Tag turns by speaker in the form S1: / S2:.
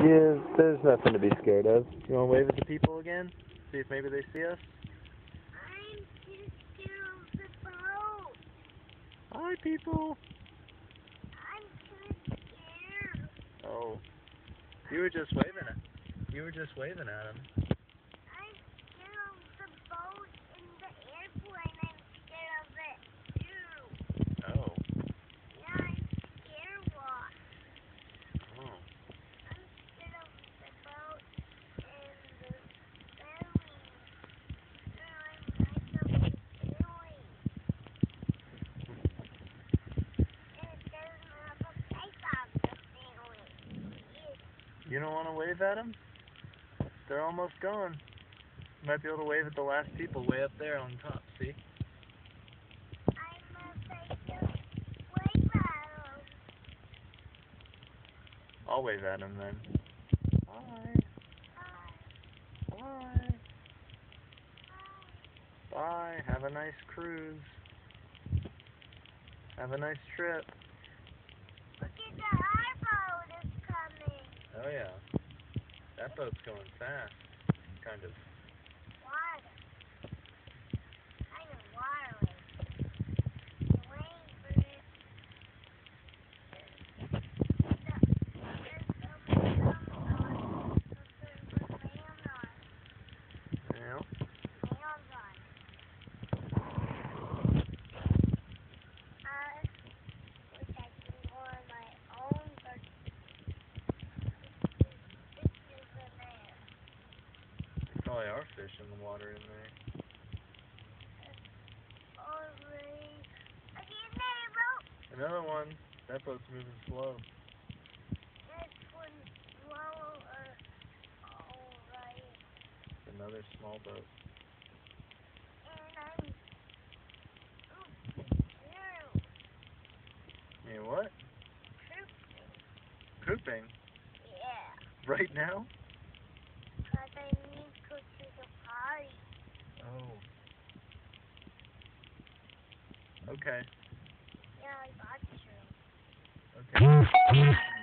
S1: Yeah, there's nothing to be scared of. You want to wave at the people again? See if maybe they see us?
S2: I'm too scared of the boat.
S1: Hi, people.
S2: I'm too scared.
S1: Oh, you were just waving at them.
S2: I'm scared of the boat and the airplane. I'm scared of it too.
S1: Oh.
S2: Yeah, I'm scared what?
S1: Oh.
S2: I'm scared of the boat and the sailing. And I'm afraid of the sailing. And there's another place of the sailing.
S1: You don't want to wave at them? They're almost gone. You might be able to wave at the last people way up there on top, see?
S2: I'm afraid to wave at them.
S1: I'll wave at them then. Bye.
S2: Bye.
S1: Bye.
S2: Bye.
S1: Bye. Have a nice cruise. Have a nice trip.
S2: Look at the our boat is coming.
S1: Oh yeah. That boat's going fast. Kind of.
S2: Water. Kind of water. Wait for it.
S1: Yeah. There probably are fish in the water in there. Another one. That boat's moving slow. Another small boat. You what? Pooping?
S2: Yeah.
S1: Right now?
S2: Because I need to go to the party.
S1: Oh. Okay.
S2: Yeah, I got you.
S1: Okay.